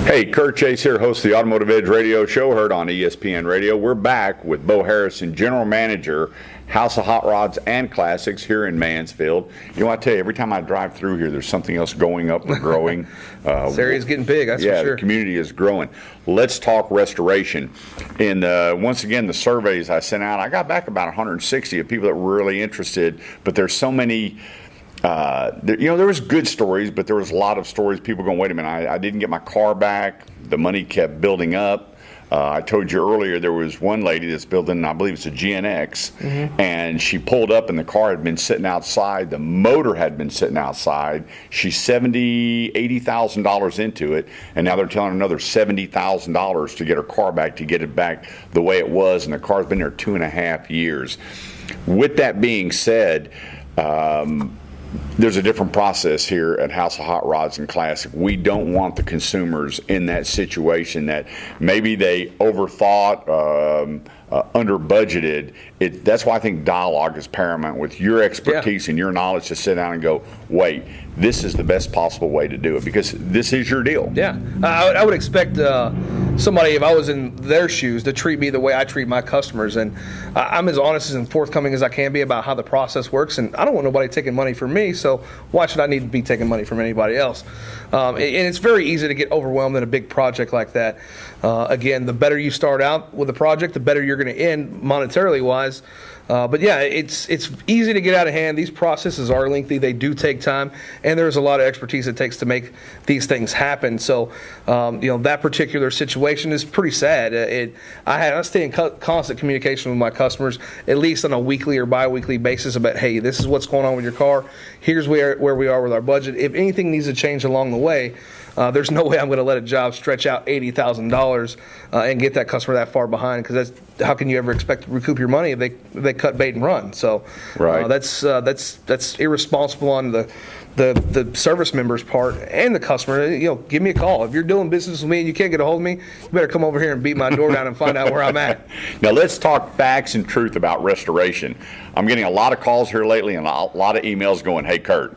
Hey, Kurt Chase here, host of the Automotive Edge radio show, heard on ESPN Radio. We're back with Beau Harrison, General Manager, House of Hot Rods and Classics here in Mansfield. You know, I tell you, every time I drive through here, there's something else going up or growing. This area's getting big, that's for sure. Yeah, the community is growing. Let's talk restoration. And once again, the surveys I sent out, I got back about 160 of people that were really interested, but there's so many. There was good stories, but there was a lot of stories. People going, wait a minute, I didn't get my car back. The money kept building up. I told you earlier there was one lady that's building, I believe it's a GNX, and she pulled up and the car had been sitting outside. The motor had been sitting outside. She's $70,000, $80,000 into it, and now they're telling her another $70,000 to get her car back, to get it back the way it was, and the car's been there 2.5 years. With that being said, there's a different process here at House of Hot Rods and Classic. We don't want the consumers in that situation that maybe they overthought, under budgeted. That's why I think dialogue is paramount with your expertise and your knowledge to sit down and go, wait, this is the best possible way to do it because this is your deal. Yeah, I would expect somebody, if I was in their shoes, to treat me the way I treat my customers. And I'm as honest and forthcoming as I can be about how the process works. And I don't want nobody taking money from me, so why should I need to be taking money from anybody else? And it's very easy to get overwhelmed in a big project like that. Again, the better you start out with a project, the better you're going to end monetarily wise. But yeah, it's easy to get out of hand. These processes are lengthy. They do take time, and there's a lot of expertise it takes to make these things happen. So, that particular situation is pretty sad. I stay in constant communication with my customers, at least on a weekly or bi-weekly basis about, hey, this is what's going on with your car. Here's where we are with our budget. If anything needs to change along the way, there's no way I'm going to let a job stretch out $80,000 and get that customer that far behind, because how can you ever expect to recoup your money if they cut bait and run? So that's irresponsible on the service member's part and the customer. Give me a call. If you're doing business with me and you can't get a hold of me, you better come over here and beat my door down and find out where I'm at. Now let's talk facts and truth about restoration. I'm getting a lot of calls here lately and a lot of emails going, hey, Kurt,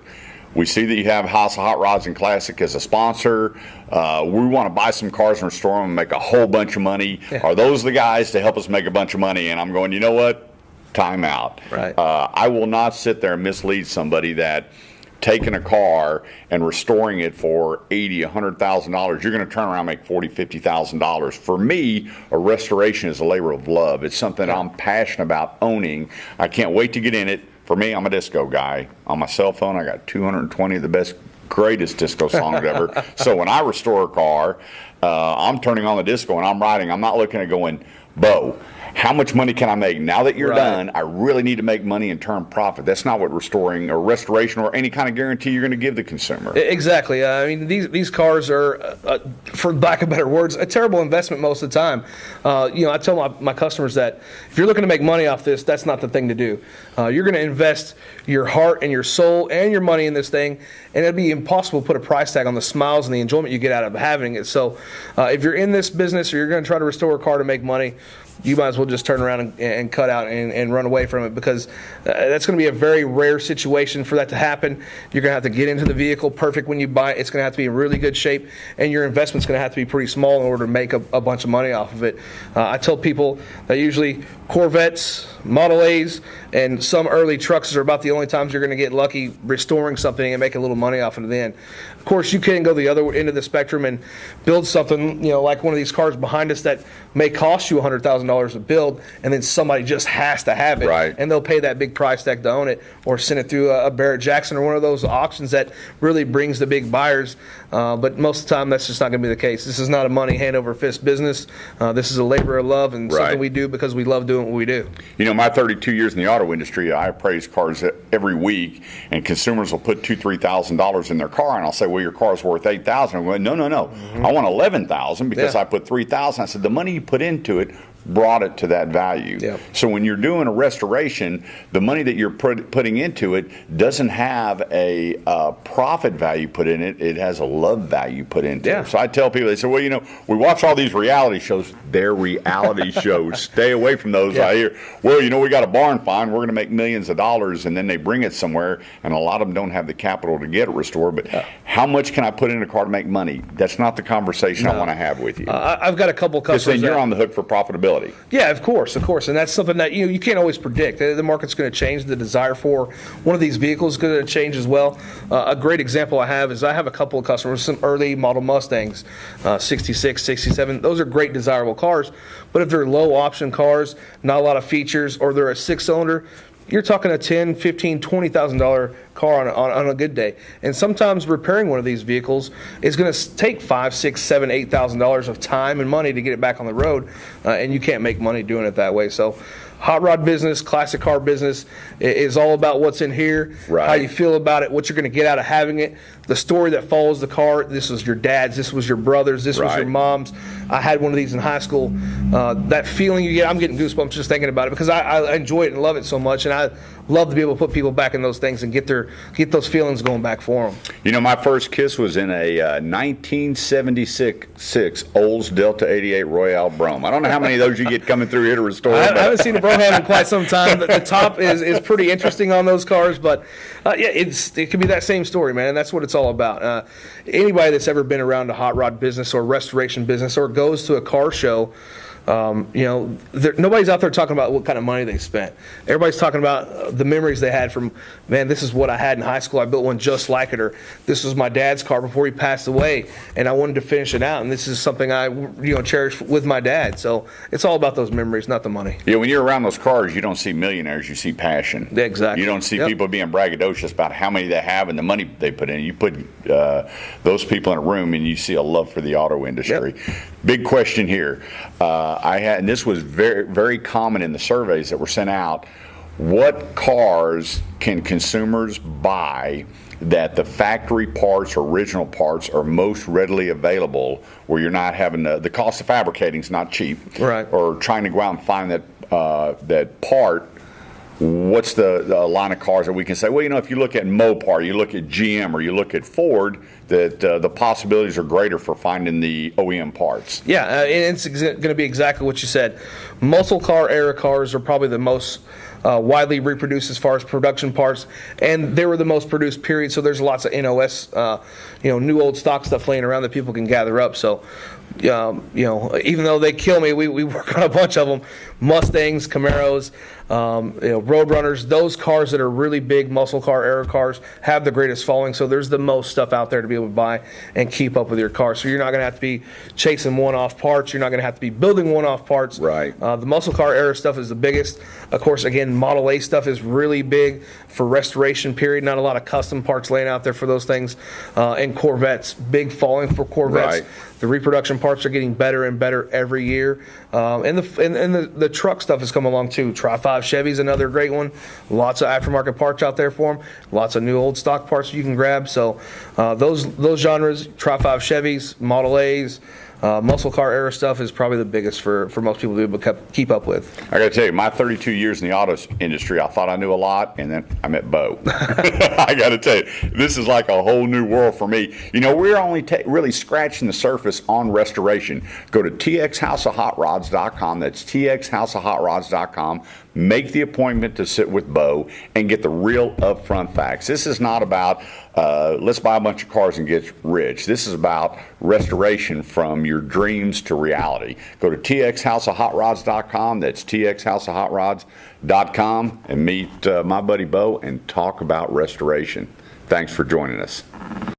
we see that you have House of Hot Rods and Classic as a sponsor. We want to buy some cars and restore them and make a whole bunch of money. Yeah. Are those the guys to help us make a bunch of money? And I'm going, you know what? Time out. Right. I will not sit there and mislead somebody that taking a car and restoring it for $80,000, $100,000, you're going to turn around and make $40,000, $50,000. For me, a restoration is a labor of love. It's something I'm passionate about owning. I can't wait to get in it. For me, I'm a disco guy. On my cell phone, I got 220 of the best, greatest disco songs ever. So when I restore a car, I'm turning on the disco and I'm riding. I'm not looking at going, Beau, how much money can I make? Now that you're done, I really need to make money and turn profit. That's not what restoring or restoration or any kind of guarantee you're going to give the consumer. Exactly. I mean, these cars are, for lack of better words, a terrible investment most of the time. I tell my customers that if you're looking to make money off this, that's not the thing to do. You're going to invest your heart and your soul and your money in this thing, and it'd be impossible to put a price tag on the smiles and the enjoyment you get out of having it. So if you're in this business or you're going to try to restore a car to make money, you might as well just turn around and cut out and run away from it, because that's going to be a very rare situation for that to happen. You're going to have to get into the vehicle perfect when you buy it. It's going to have to be in really good shape, and your investment's going to have to be pretty small in order to make a bunch of money off of it. I tell people that usually Corvettes, Model A's, and some early trucks are about the only times you're going to get lucky restoring something and make a little money off it at the end. Of course, you can go the other end of the spectrum and build something, like one of these cars behind us that may cost you $100,000 to build, and then somebody just has to have it, and they'll pay that big price tag to own it, or send it through a Barrett-Jackson or one of those auctions that really brings the big buyers. But most of the time, that's just not going to be the case. This is not a money hand over fist business. This is a labor of love and something we do because we love doing what we do. My 32 years in the auto industry, I appraise cars every week, and consumers will put $2,000, $3,000 in their car, and I'll say, well, your car's worth $8,000. I'm going, no. I want $11,000 because I put $3,000. I said, the money you put into it brought it to that value. Yeah. So when you're doing a restoration, the money that you're putting into it doesn't have a profit value put in it. It has a love value put into it. So I tell people, they say, well, we watch all these reality shows. They're reality shows. Stay away from those. I hear, well, we got a barn find. We're going to make millions of dollars, and then they bring it somewhere, and a lot of them don't have the capital to get it restored. But how much can I put in a car to make money? That's not the conversation I want to have with you. I've got a couple customers. Because then you're on the hook for profitability. Yeah, of course, and that's something that you can't always predict. The market's going to change. The desire for one of these vehicles is going to change as well. A great example I have is I have a couple of customers, some early model Mustangs, 66, 67. Those are great, desirable cars, but if they're low option cars, not a lot of features, or they're a 6-cylinder, you're talking a $10,000, $15,000, $20,000 car on a good day. And sometimes repairing one of these vehicles is going to take $5,000, $6,000, $7,000, $8,000 of time and money to get it back on the road, and you can't make money doing it that way. So hot rod business, classic car business is all about what's in here, how you feel about it, what you're going to get out of having it, the story that follows the car. This was your dad's, this was your brother's, this was your mom's. I had one of these in high school. That feeling you get, I'm getting goosebumps just thinking about it because I enjoy it and love it so much, and I love to be able to put people back in those things and get those feelings going back for them. My first kiss was in a 1976 Olds Delta 88 Royale Brougham. I don't know how many of those you get coming through here to restore. I haven't seen a Brougham in quite some time. The top is pretty interesting on those cars, but it can be that same story, man. And that's what it's all about. Anybody that's ever been around a hot rod business or restoration business or goes to a car show, nobody's out there talking about what kind of money they spent. Everybody's talking about the memories they had from, man, this is what I had in high school. I built one just like it, or this was my dad's car before he passed away, and I wanted to finish it out, and this is something I cherish with my dad. So it's all about those memories, not the money. Yeah, when you're around those cars, you don't see millionaires, you see passion. Exactly. You don't see people being braggadocious about how many they have and the money they put in. You put those people in a room, and you see a love for the auto industry. Big question here. And this was very, very common in the surveys that were sent out. What cars can consumers buy that the factory parts or original parts are most readily available, where you're not having the cost of fabricating is not cheap, or trying to go out and find that part? What's the line of cars that we can say, well, if you look at Mopar, you look at GM, or you look at Ford, that the possibilities are greater for finding the OEM parts? Yeah, and it's going to be exactly what you said. Muscle car era cars are probably the most widely reproduced as far as production parts, and they were the most produced, period. So there's lots of NOS, new old stock stuff laying around that people can gather up. So, even though they kill me, we work on a bunch of them. Mustangs, Camaros, Roadrunners, those cars that are really big muscle car era cars have the greatest following. So there's the most stuff out there to be able to buy and keep up with your car. So you're not going to have to be chasing one-off parts. You're not going to have to be building one-off parts. The muscle car era stuff is the biggest. Of course, again, Model A stuff is really big for restoration, period. Not a lot of custom parts laying out there for those things. And Corvettes, big following for Corvettes. The reproduction parts are getting better and better every year. And the truck stuff has come along too. Tri-5 Chevy's another great one. Lots of aftermarket parts out there for them. Lots of new old stock parts you can grab. So those genres, Tri-5 Chevys, Model A's, muscle car era stuff is probably the biggest for most people to be able to keep up with. I got to tell you, my 32 years in the auto industry, I thought I knew a lot, and then I met Beau. I got to tell you, this is like a whole new world for me. We're only really scratching the surface on restoration. Go to txhouseofhotrods.com. That's txhouseofhotrods.com. Make the appointment to sit with Beau and get the real upfront facts. This is not about let's buy a bunch of cars and get rich. This is about restoration from your dreams to reality. Go to txhouseofhotrods.com. That's txhouseofhotrods.com and meet my buddy Beau and talk about restoration. Thanks for joining us.